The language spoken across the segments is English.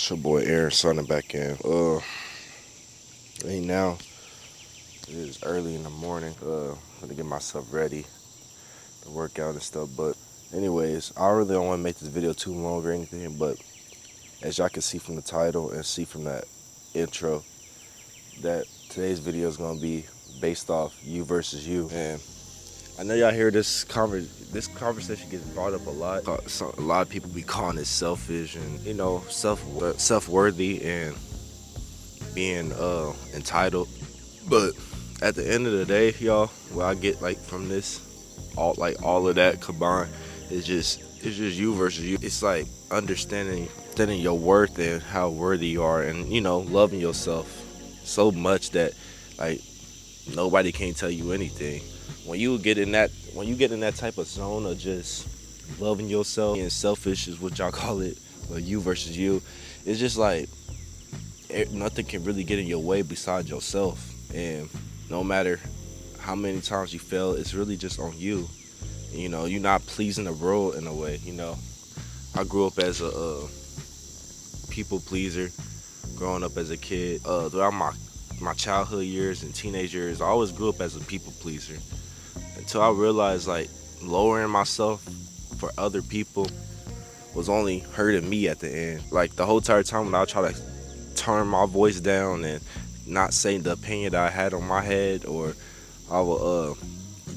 It's your boy Aaron signing back in. Right now it is early in the morning. Gonna get myself ready to work out and stuff. But anyways, I really don't want to make this video too long or anything. But as y'all can see from the title and see from that intro, that today's video is gonna be based off you versus you. And I know y'all hear this conversation gets brought up a lot. A lot of people be calling it selfish and self-worthy and being entitled. But at the end of the day, y'all, what I get like from this, all of that combined, is just you versus you. It's like understanding your worth and how worthy you are, and loving yourself so much that like nobody can tell you anything. When you get in that type of zone of just loving yourself, being selfish is what y'all call it, but you versus you, it's just like nothing can really get in your way besides yourself. And no matter how many times you fail, it's really just on you. You're not pleasing the world in a way. I grew up as a people pleaser growing up as a kid. Throughout my childhood years and teenage years, I always grew up as a people pleaser until I realized like lowering myself for other people was only hurting me at the end. Like the whole entire time when I try to turn my voice down and not say the opinion that I had on my head, or I will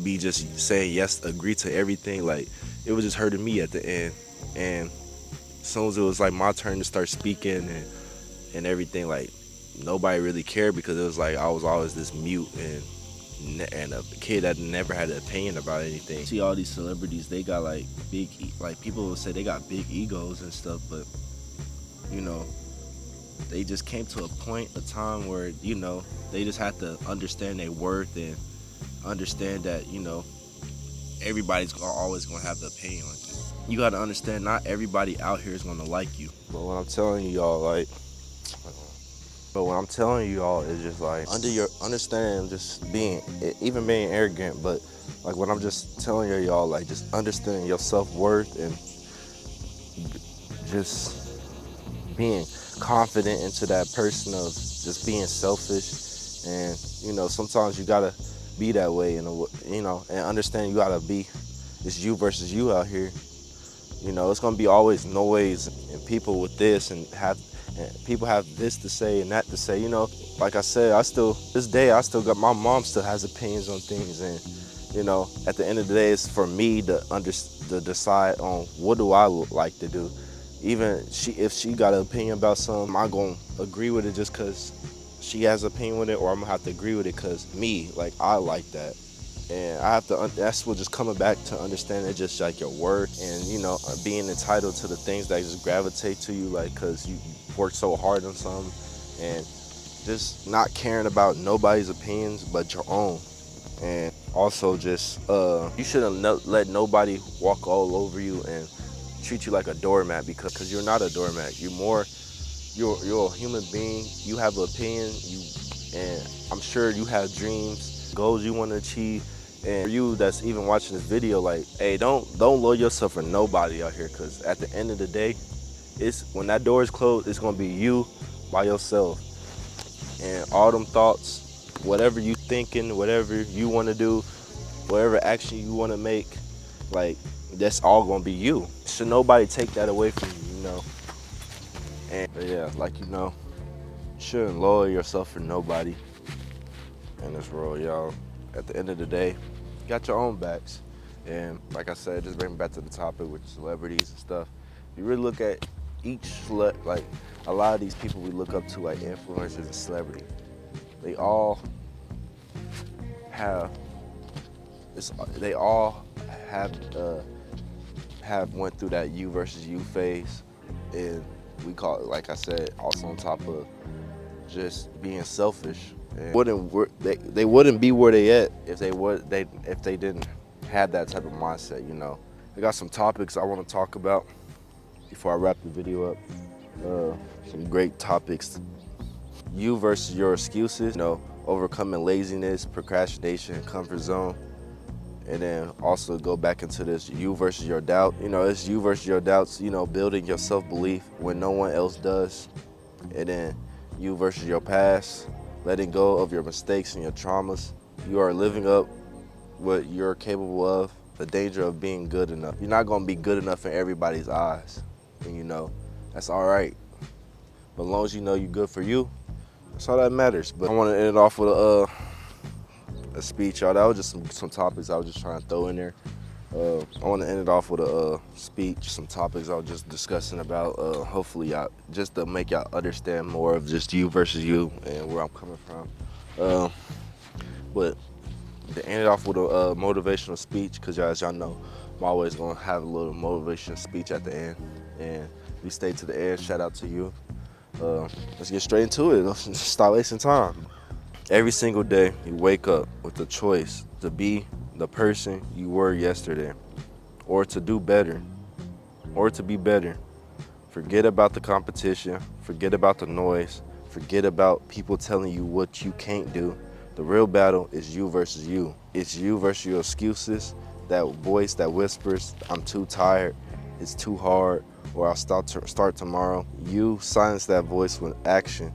be just saying yes, agree to everything, like it was just hurting me at the end. And as soon as it was like my turn to start speaking and everything, like nobody really cared, because it was like I was always this mute and a kid that never had an opinion about anything. See all these celebrities, they got like people will say they got big egos and stuff, but they just came to a time where they just had to understand their worth and understand that everybody's always gonna have the opinion on you. You gotta understand not everybody out here is gonna like you. But what I'm telling you y'all is just like understand just being arrogant, but like what I'm just telling y'all, like just understanding your self-worth and just being confident into that person of just being selfish. And sometimes you gotta be that way, and understand you gotta be, it's you versus you out here. It's gonna be always noise and people with this and people have this to say and that to say. Like I said, I still got, my mom still has opinions on things, and at the end of the day, it's for me to decide on what do I like to do. Even if she got an opinion about something, I'm gonna agree with it just because she has an opinion with it, or I'm gonna have to agree with it because me, like, I like that. And I have to, that's what just coming back to understanding just like your worth, and being entitled to the things that just gravitate to you, like, because you work so hard on something, and just not caring about nobody's opinions but your own. And also just you shouldn't let nobody walk all over you and treat you like a doormat, because you're not a doormat. You're a human being. You have an opinion, and I'm sure you have dreams, goals you want to achieve. And for you that's even watching this video, like, hey, don't lower yourself for nobody out here, because at the end of the day, when that door is closed, it's gonna be you by yourself. And all them thoughts, whatever you thinking, whatever you want to do, whatever action you want to make, like, that's all gonna be you. Should nobody take that away from you, And yeah, like, shouldn't lower yourself for nobody in this world, y'all. At the end of the day, you got your own backs. And like I said, just bring me back to the topic with celebrities and stuff. If you really look at like a lot of these people we look up to, like influencers and celebrities, they all have went through that you versus you phase, and we call it, like I said, also on top of just being selfish. And they wouldn't be where they at if they didn't have that type of mindset. I got some topics I want to talk about before I wrap the video up. Some great topics. You versus your excuses. Overcoming laziness, procrastination, and comfort zone. And then also go back into this you versus your doubt. You know, it's you versus your doubts, you know, building your self-belief when no one else does. And then you versus your past, letting go of your mistakes and your traumas. You are living up what you're capable of, the danger of being good enough. You're not gonna be good enough in everybody's eyes. And you know, that's all right. But as long as you know you're good for you, that's all that matters. But I wanna end it off with a speech, y'all. That was just some topics I was just trying to throw in there. I want to end it off with a speech, some topics I was just discussing about. Hopefully, y'all, just to make y'all understand more of just you versus you and where I'm coming from. But to end it off with a motivational speech, because as y'all know, I'm always going to have a little motivational speech at the end. And if you stay to the end, shout out to you. Let's get straight into it. Let's stop wasting time. Every single day, you wake up with the choice to be the person you were yesterday, or to do better, or to be better. Forget about the competition, forget about the noise, forget about people telling you what you can't do. The real battle is you versus you. It's you versus your excuses, that voice that whispers, I'm too tired, it's too hard, or I'll start tomorrow. You silence that voice with action.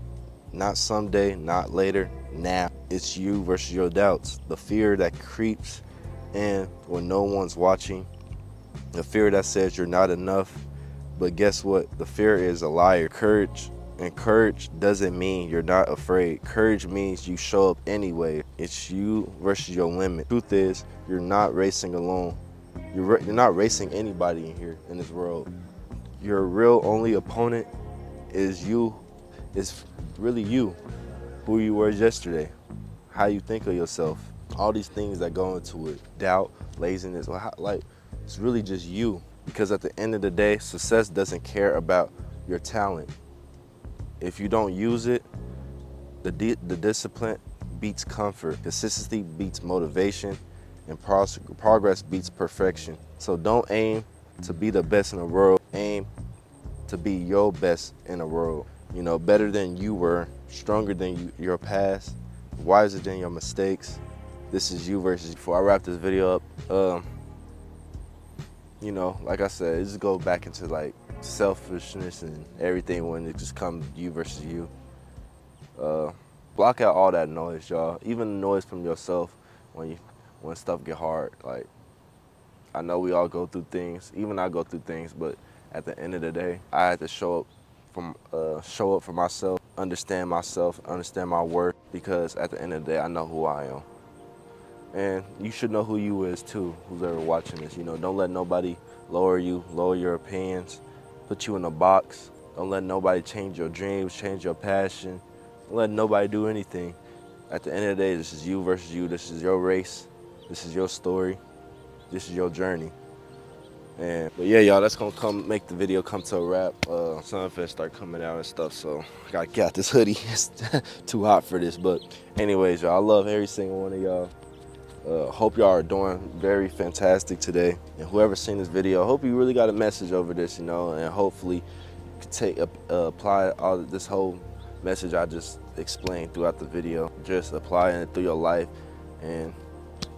Not someday, not later, now. It's you versus your doubts. The fear that creeps in when no one's watching. The fear that says you're not enough. But guess what? The fear is a liar. Courage doesn't mean you're not afraid. Courage means you show up anyway. It's you versus your limit. Truth is, you're not racing alone. You're not racing anybody in here, in this world. Your real only opponent is you. It's really you, who you were yesterday, how you think of yourself, all these things that go into it, doubt, laziness, like it's really just you. Because at the end of the day, success doesn't care about your talent. If you don't use it, the discipline beats comfort, consistency beats motivation, and progress beats perfection. So don't aim to be the best in the world, aim to be your best in the world. You know, better than you were, stronger than your past, wiser than your mistakes. This is you versus you. Before I wrap this video up, you know, like I said, it just goes back into like selfishness and everything when it just comes you versus you. Block out all that noise, y'all. Even the noise from yourself when stuff get hard. Like, I know we all go through things, even I go through things, but at the end of the day, I had to show up for myself, understand my worth, because at the end of the day, I know who I am. And you should know who you is too, who's ever watching this. You know, don't let nobody lower you, lower your opinions, put you in a box. Don't let nobody change your dreams, change your passion. Don't let nobody do anything. At the end of the day, this is you versus you. This is your race. This is your story. This is your journey. But yeah, y'all, that's gonna make the video come to a wrap. Sunfish start coming out and stuff, so I gotta get out this hoodie. It's too hot for this. But anyways, y'all, I love every single one of y'all. Hope y'all are doing very fantastic today. And whoever's seen this video, I hope you really got a message over this, you know, and hopefully you can apply all this whole message I just explained throughout the video. Just applying it through your life, and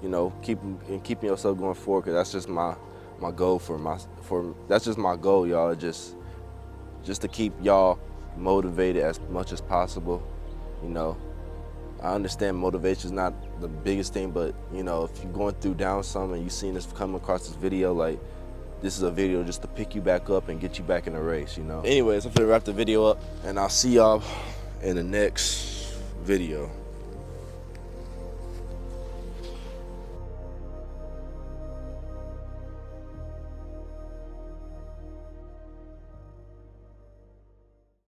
you know, keeping yourself going forward. Cause that's just my goal that's just my goal, y'all. Just to keep y'all motivated as much as possible. You know, I understand motivation is not the biggest thing, but you know, if you're going through down some and you seen this come across this video, like, this is a video just to pick you back up and get you back in the race, you know. Anyways, I'm gonna wrap the video up, and I'll see y'all in the next video.